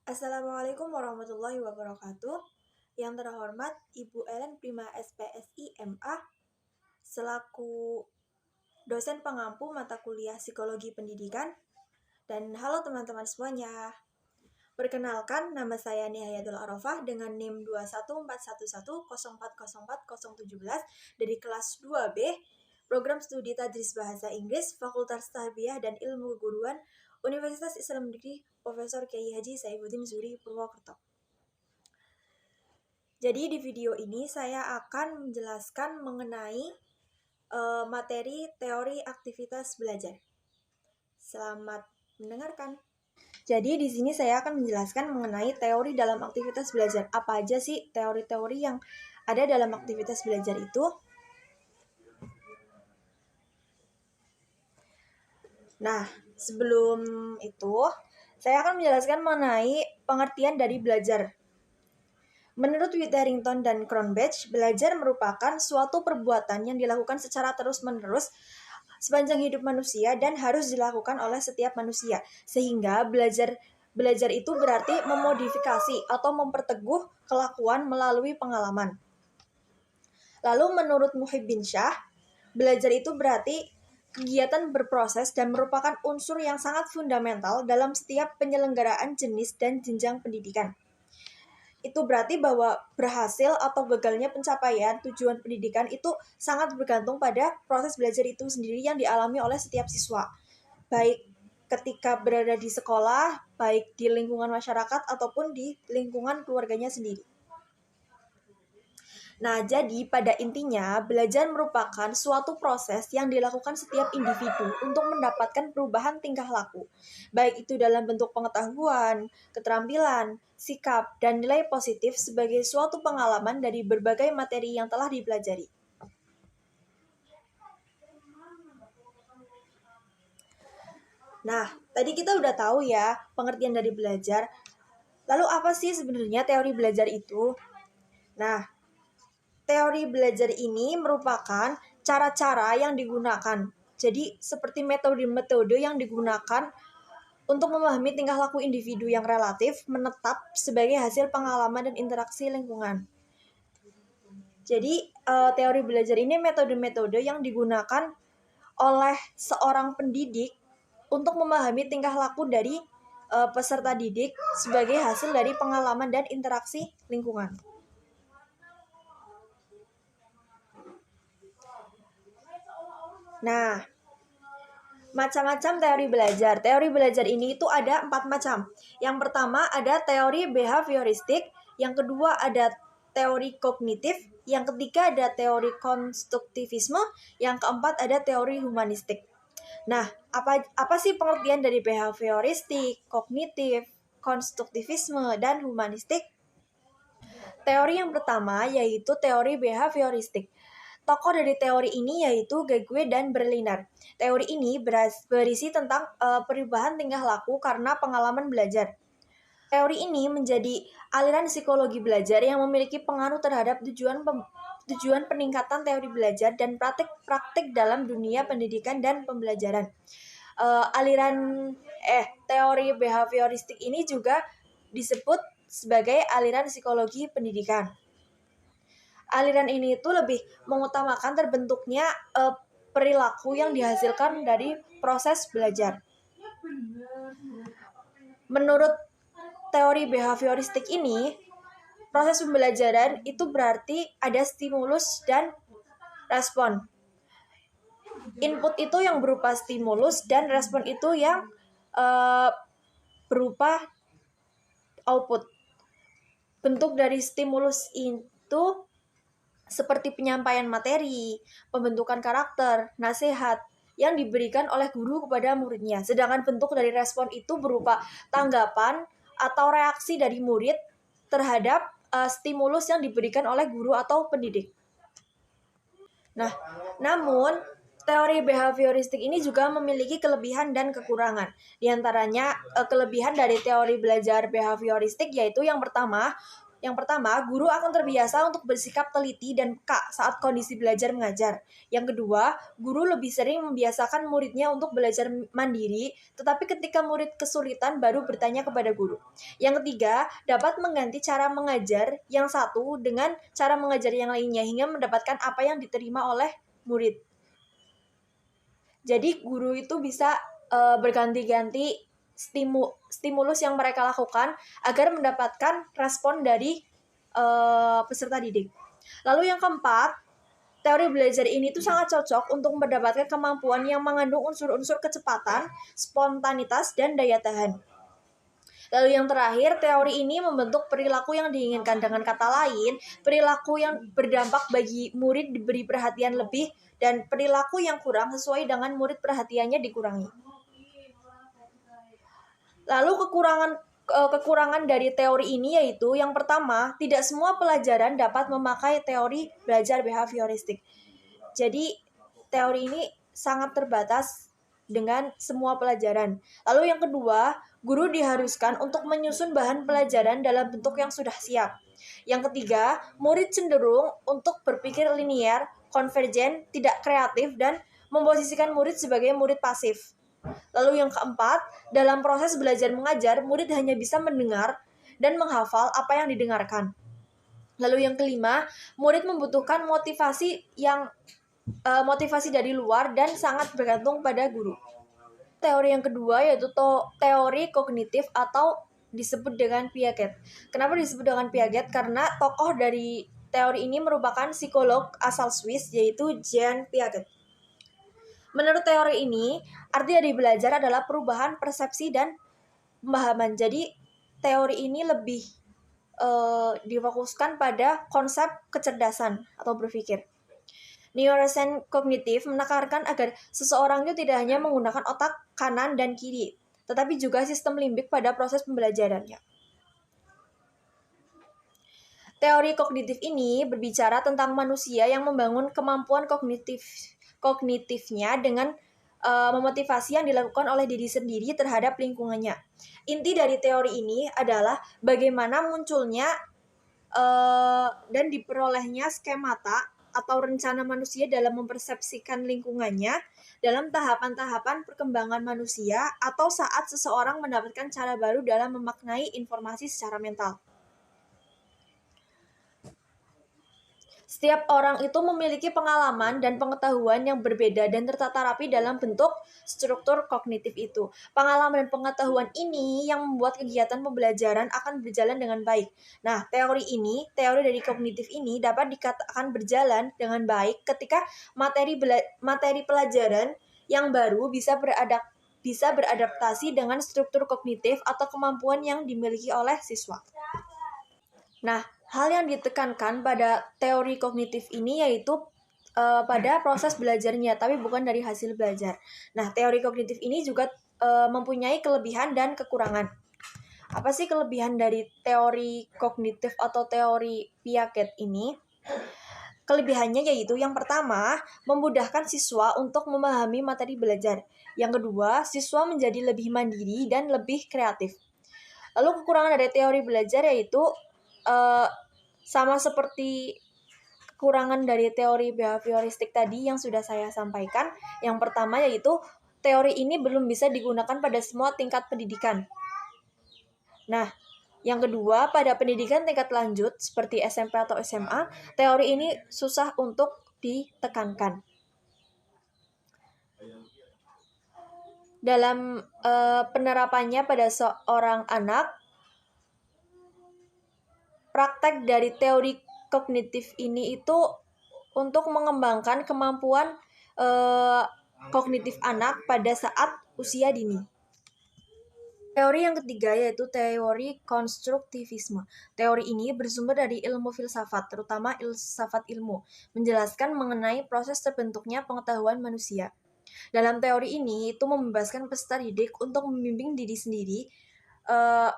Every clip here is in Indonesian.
Assalamualaikum warahmatullahi wabarakatuh. Yang terhormat Ibu Ellen Prima SPSI MA selaku dosen pengampu mata kuliah Psikologi Pendidikan. Dan halo teman-teman semuanya. Perkenalkan, nama saya Nihayatul Arafah dengan NIM 2141104040017 dari kelas 2B, Program Studi Tadris Bahasa Inggris, Fakultas Tarbiyah dan Ilmu Keguruan, Universitas Islam Negeri Profesor Kiai Haji Saifuddin Zuri Purwokerto. Jadi di video ini saya akan menjelaskan mengenai materi teori aktivitas belajar. Selamat mendengarkan. Jadi di sini saya akan menjelaskan mengenai teori dalam aktivitas belajar. Apa aja sih teori-teori yang ada dalam aktivitas belajar itu? Nah, sebelum itu saya akan menjelaskan mengenai pengertian dari belajar. Menurut Witherington dan Cronbach, belajar merupakan suatu perbuatan yang dilakukan secara terus-menerus sepanjang hidup manusia dan harus dilakukan oleh setiap manusia. Sehingga belajar itu berarti memodifikasi atau memperteguh kelakuan melalui pengalaman. Lalu menurut Muhibbin Shah, belajar itu berarti kegiatan berproses dan merupakan unsur yang sangat fundamental dalam setiap penyelenggaraan jenis dan jenjang pendidikan. Itu berarti bahwa berhasil atau gagalnya pencapaian tujuan pendidikan itu sangat bergantung pada proses belajar itu sendiri yang dialami oleh setiap siswa, baik ketika berada di sekolah, baik di lingkungan masyarakat ataupun di lingkungan keluarganya sendiri. Nah, jadi pada intinya belajar merupakan suatu proses yang dilakukan setiap individu untuk mendapatkan perubahan tingkah laku, baik itu dalam bentuk pengetahuan, keterampilan, sikap, dan nilai positif sebagai suatu pengalaman dari berbagai materi yang telah dipelajari. Nah, tadi kita udah tahu ya pengertian dari belajar. Lalu apa sih sebenarnya teori belajar itu? Nah, teori belajar ini merupakan cara-cara yang digunakan. Jadi, seperti metode-metode yang digunakan untuk memahami tingkah laku individu yang relatif menetap sebagai hasil pengalaman dan interaksi lingkungan. Jadi, teori belajar ini metode-metode yang digunakan oleh seorang pendidik untuk memahami tingkah laku dari peserta didik sebagai hasil dari pengalaman dan interaksi lingkungan. Nah, macam-macam teori belajar. Teori belajar ini itu ada 4 macam. Yang pertama ada teori behavioristik, yang kedua ada teori kognitif, yang ketiga ada teori konstruktivisme, yang keempat ada teori humanistik. Nah, apa sih pengertian dari behavioristik, kognitif, konstruktivisme, dan humanistik? Teori yang pertama yaitu teori behavioristik. Tokoh dari teori ini yaitu Gague dan Berliner. Teori ini berisi tentang perubahan tingkah laku karena pengalaman belajar. Teori ini menjadi aliran psikologi belajar yang memiliki pengaruh terhadap tujuan peningkatan teori belajar dan praktik dalam dunia pendidikan dan pembelajaran. Teori behavioristik ini juga disebut sebagai aliran psikologi pendidikan. Aliran ini itu lebih mengutamakan terbentuknya perilaku yang dihasilkan dari proses belajar. Menurut teori behavioristik ini, proses pembelajaran itu berarti ada stimulus dan respon. Input itu yang berupa stimulus dan respon itu yang berupa output. Bentuk dari stimulus itu seperti penyampaian materi, pembentukan karakter, nasihat yang diberikan oleh guru kepada muridnya. Sedangkan bentuk dari respon itu berupa tanggapan atau reaksi dari murid terhadap stimulus yang diberikan oleh guru atau pendidik. Nah, namun teori behavioristik ini juga memiliki kelebihan dan kekurangan. Di antaranya kelebihan dari teori belajar behavioristik yaitu yang pertama, Yang pertama, guru akan terbiasa untuk bersikap teliti dan peka saat kondisi belajar mengajar. Yang kedua, guru lebih sering membiasakan muridnya untuk belajar mandiri, tetapi ketika murid kesulitan baru bertanya kepada guru. Yang ketiga, dapat mengganti cara mengajar yang satu dengan cara mengajar yang lainnya hingga mendapatkan apa yang diterima oleh murid. Jadi guru itu bisa berganti-ganti stimulus yang mereka lakukan agar mendapatkan respon dari peserta didik. Lalu yang keempat, teori belajar ini tuh sangat cocok untuk mendapatkan kemampuan yang mengandung unsur-unsur kecepatan, spontanitas, dan daya tahan. Lalu yang terakhir, teori ini membentuk perilaku yang diinginkan. Dengan kata lain, perilaku yang berdampak bagi murid diberi perhatian lebih dan perilaku yang kurang sesuai dengan murid perhatiannya dikurangi. Lalu kekurangan dari teori ini yaitu yang pertama, tidak semua pelajaran dapat memakai teori belajar behavioristik. Jadi teori ini sangat terbatas dengan semua pelajaran. Lalu yang kedua, guru diharuskan untuk menyusun bahan pelajaran dalam bentuk yang sudah siap. Yang ketiga, murid cenderung untuk berpikir linier, konvergen, tidak kreatif, dan memposisikan murid sebagai murid pasif. Lalu yang keempat, dalam proses belajar mengajar, murid hanya bisa mendengar dan menghafal apa yang didengarkan. Lalu yang kelima, murid membutuhkan motivasi dari luar dan sangat bergantung pada guru. Teori yang kedua yaitu teori kognitif atau disebut dengan Piaget. Kenapa disebut dengan Piaget? Karena tokoh dari teori ini merupakan psikolog asal Swiss yaitu Jean Piaget. Menurut teori ini, arti dari belajar adalah perubahan persepsi dan pemahaman. Jadi, teori ini lebih difokuskan pada konsep kecerdasan atau berpikir. Neuroscience kognitif menekankan agar seseorang itu tidak hanya menggunakan otak kanan dan kiri, tetapi juga sistem limbik pada proses pembelajarannya. Teori kognitif ini berbicara tentang manusia yang membangun kemampuan kognitifnya dengan memotivasi yang dilakukan oleh diri sendiri terhadap lingkungannya. Inti dari teori ini adalah bagaimana munculnya dan diperolehnya skemata atau rencana manusia dalam mempersepsikan lingkungannya dalam tahapan-tahapan perkembangan manusia atau saat seseorang mendapatkan cara baru dalam memaknai informasi secara mental. Setiap orang itu memiliki pengalaman dan pengetahuan yang berbeda dan tertata rapi dalam bentuk struktur kognitif itu. Pengalaman dan pengetahuan ini yang membuat kegiatan pembelajaran akan berjalan dengan baik. Nah, teori dari kognitif ini dapat dikatakan berjalan dengan baik ketika materi pelajaran yang baru bisa beradaptasi dengan struktur kognitif atau kemampuan yang dimiliki oleh siswa. Nah, hal yang ditekankan pada teori kognitif ini yaitu pada proses belajarnya, tapi bukan dari hasil belajar. Nah, teori kognitif ini juga mempunyai kelebihan dan kekurangan. Apa sih kelebihan dari teori kognitif atau teori Piaget ini? Kelebihannya yaitu yang pertama, memudahkan siswa untuk memahami materi belajar. Yang kedua, siswa menjadi lebih mandiri dan lebih kreatif. Lalu kekurangan dari teori belajar yaitu sama seperti kekurangan dari teori behavioristik tadi yang sudah saya sampaikan. Yang pertama yaitu teori ini belum bisa digunakan pada semua tingkat pendidikan. Nah, yang kedua, pada pendidikan tingkat lanjut seperti SMP atau SMA, teori ini susah untuk ditekankan. Dalam penerapannya pada seorang anak, praktek dari teori kognitif ini itu untuk mengembangkan kemampuan kognitif anak pada saat usia dini. Teori yang ketiga yaitu teori konstruktivisme. Teori ini bersumber dari ilmu filsafat, terutama filsafat ilmu, menjelaskan mengenai proses terbentuknya pengetahuan manusia. Dalam teori ini, itu membebaskan peserta didik untuk membimbing diri sendiri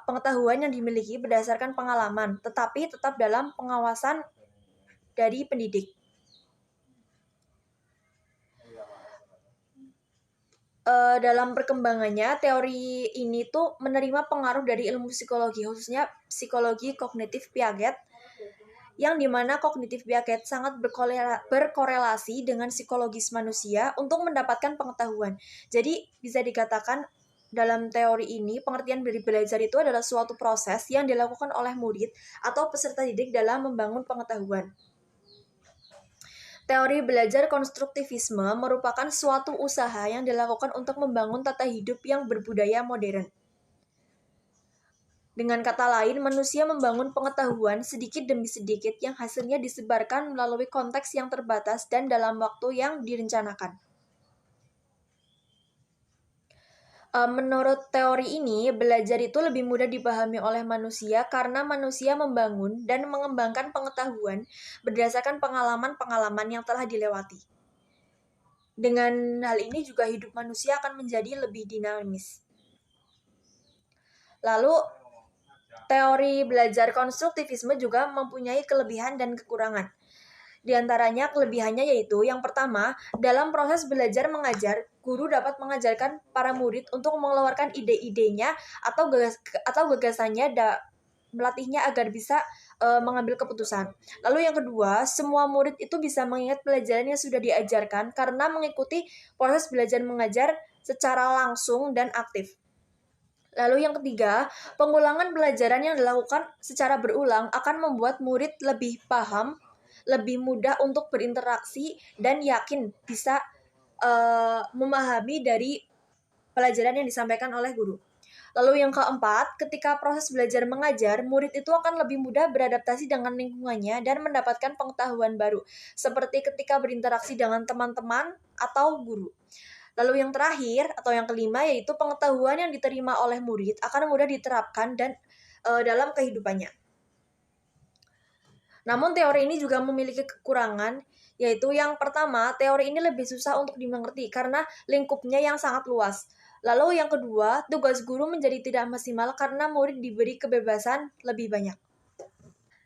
pengetahuan yang dimiliki berdasarkan pengalaman, tetapi tetap dalam pengawasan dari pendidik. dalam perkembangannya, teori ini tuh menerima pengaruh dari ilmu psikologi, khususnya psikologi kognitif Piaget, yang dimana kognitif Piaget sangat berkorelasi dengan psikologis manusia untuk mendapatkan pengetahuan. Jadi, bisa dikatakan dalam teori ini, pengertian dari belajar itu adalah suatu proses yang dilakukan oleh murid atau peserta didik dalam membangun pengetahuan. Teori belajar konstruktivisme merupakan suatu usaha yang dilakukan untuk membangun tata hidup yang berbudaya modern. Dengan kata lain, manusia membangun pengetahuan sedikit demi sedikit yang hasilnya disebarkan melalui konteks yang terbatas dan dalam waktu yang direncanakan. Menurut teori ini, belajar itu lebih mudah dipahami oleh manusia karena manusia membangun dan mengembangkan pengetahuan berdasarkan pengalaman-pengalaman yang telah dilewati. Dengan hal ini juga hidup manusia akan menjadi lebih dinamis. Lalu, teori belajar konstruktivisme juga mempunyai kelebihan dan kekurangan. Di antaranya kelebihannya yaitu yang pertama, dalam proses belajar mengajar, guru dapat mengajarkan para murid untuk mengeluarkan ide-idenya atau gagasannya melatihnya agar bisa mengambil keputusan. Lalu yang kedua, semua murid itu bisa mengingat pelajaran yang sudah diajarkan karena mengikuti proses belajar mengajar secara langsung dan aktif. Lalu yang ketiga, pengulangan pelajaran yang dilakukan secara berulang akan membuat murid lebih paham, lebih mudah untuk berinteraksi, dan yakin bisa memahami dari pelajaran yang disampaikan oleh guru. Lalu yang keempat, ketika proses belajar mengajar, murid itu akan lebih mudah beradaptasi dengan lingkungannya dan mendapatkan pengetahuan baru, seperti ketika berinteraksi dengan teman-teman atau guru. Lalu yang terakhir atau yang kelima yaitu pengetahuan yang diterima oleh murid akan mudah diterapkan dan dalam kehidupannya. Namun teori ini juga memiliki kekurangan, yaitu yang pertama, teori ini lebih susah untuk dimengerti karena lingkupnya yang sangat luas. Lalu yang kedua, tugas guru menjadi tidak maksimal karena murid diberi kebebasan lebih banyak.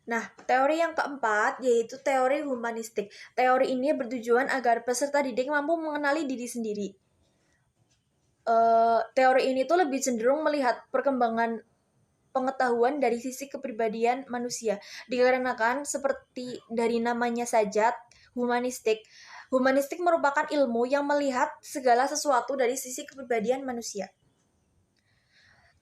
Nah, teori yang keempat yaitu teori humanistik. Teori ini bertujuan agar peserta didik mampu mengenali diri sendiri. Teori ini tuh lebih cenderung melihat perkembangan pengetahuan dari sisi kepribadian manusia. Dikarenakan seperti dari namanya saja, humanistik. Humanistik merupakan ilmu yang melihat segala sesuatu dari sisi kepribadian manusia.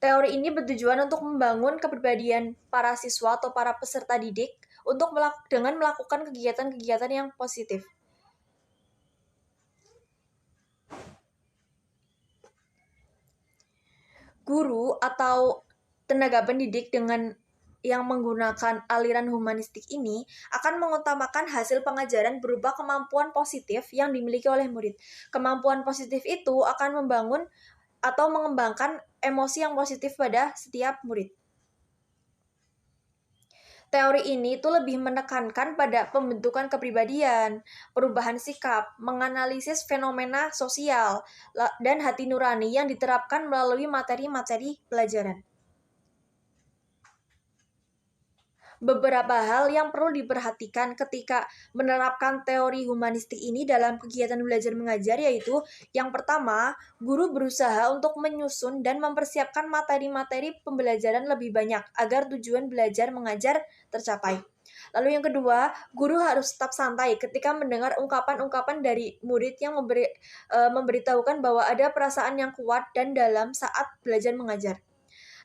Teori ini bertujuan untuk membangun kepribadian para siswa atau para peserta didik untuk dengan melakukan kegiatan-kegiatan yang positif. Guru atau tenaga pendidik dengan yang menggunakan aliran humanistik ini akan mengutamakan hasil pengajaran berupa kemampuan positif yang dimiliki oleh murid. Kemampuan positif itu akan membangun atau mengembangkan emosi yang positif pada setiap murid. Teori ini itu lebih menekankan pada pembentukan kepribadian, perubahan sikap, menganalisis fenomena sosial, dan hati nurani yang diterapkan melalui materi-materi pelajaran. Beberapa hal yang perlu diperhatikan ketika menerapkan teori humanistik ini dalam kegiatan belajar mengajar yaitu yang pertama, guru berusaha untuk menyusun dan mempersiapkan materi-materi pembelajaran lebih banyak agar tujuan belajar mengajar tercapai. Lalu yang kedua, guru harus tetap santai ketika mendengar ungkapan-ungkapan dari murid yang memberitahukan bahwa ada perasaan yang kuat dan dalam saat belajar mengajar.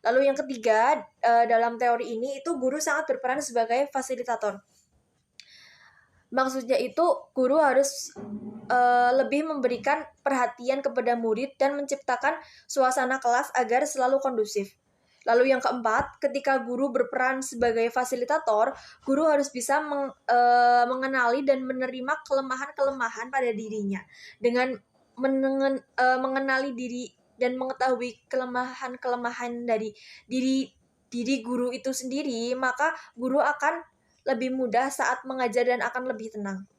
Lalu yang ketiga, dalam teori ini itu guru sangat berperan sebagai fasilitator. Maksudnya itu guru harus lebih memberikan perhatian kepada murid dan menciptakan suasana kelas agar selalu kondusif. Lalu yang keempat, ketika guru berperan sebagai fasilitator, guru harus bisa mengenali dan menerima kelemahan-kelemahan pada dirinya. Dengan mengenali diri dan mengetahui kelemahan-kelemahan dari diri guru itu sendiri, maka guru akan lebih mudah saat mengajar dan akan lebih tenang.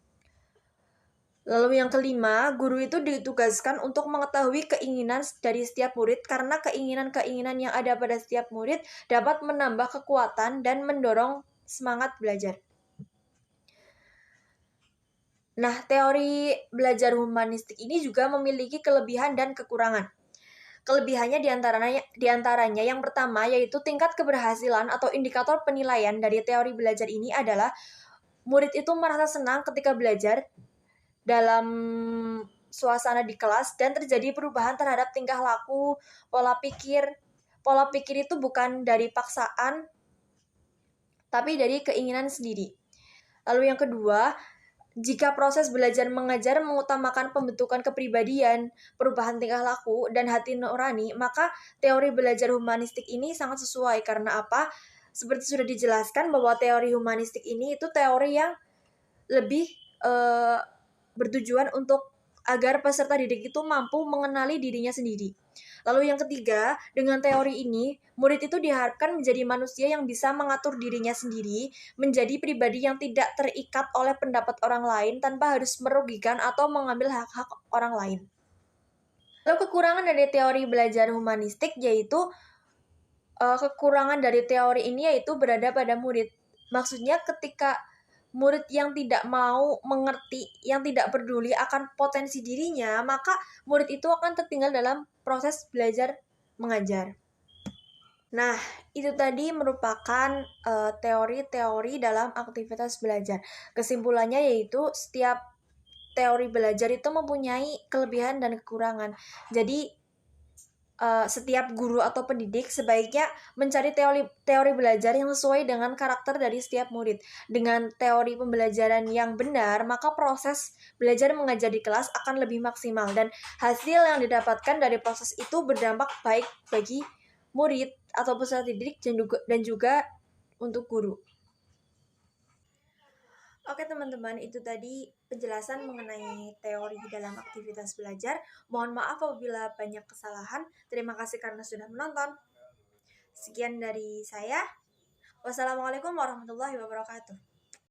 Lalu yang kelima, guru itu ditugaskan untuk mengetahui keinginan dari setiap murid karena keinginan-keinginan yang ada pada setiap murid dapat menambah kekuatan dan mendorong semangat belajar. Nah, teori belajar humanistik ini juga memiliki kelebihan dan kekurangan. Kelebihannya diantaranya yang pertama yaitu tingkat keberhasilan atau indikator penilaian dari teori belajar ini adalah murid itu merasa senang ketika belajar dalam suasana di kelas dan terjadi perubahan terhadap tingkah laku, pola pikir. Pola pikir itu bukan dari paksaan, tapi dari keinginan sendiri. Lalu yang kedua, jika proses belajar mengajar mengutamakan pembentukan kepribadian, perubahan tingkah laku, dan hati nurani, maka teori belajar humanistik ini sangat sesuai. Karena apa? Seperti sudah dijelaskan bahwa teori humanistik ini itu teori yang lebih bertujuan untuk agar peserta didik itu mampu mengenali dirinya sendiri. Lalu yang ketiga, dengan teori ini, murid itu diharapkan menjadi manusia yang bisa mengatur dirinya sendiri, menjadi pribadi yang tidak terikat oleh pendapat orang lain tanpa harus merugikan atau mengambil hak-hak orang lain. Lalu kekurangan dari teori belajar humanistik yaitu kekurangan dari teori ini yaitu berada pada murid. Maksudnya ketika murid yang tidak mau mengerti, yang tidak peduli akan potensi dirinya, maka murid itu akan tertinggal dalam proses belajar mengajar. Nah, itu tadi merupakan teori-teori dalam aktivitas belajar. Kesimpulannya yaitu setiap teori belajar itu mempunyai kelebihan dan kekurangan. Jadi setiap guru atau pendidik sebaiknya mencari teori belajar yang sesuai dengan karakter dari setiap murid. Dengan teori pembelajaran yang benar, maka proses belajar mengajar di kelas akan lebih maksimal dan hasil yang didapatkan dari proses itu berdampak baik bagi murid atau peserta didik dan juga untuk guru. Oke teman-teman, itu tadi penjelasan mengenai teori dalam aktivitas belajar. Mohon maaf apabila banyak kesalahan. Terima kasih karena sudah menonton. Sekian dari saya. Wassalamualaikum warahmatullahi wabarakatuh.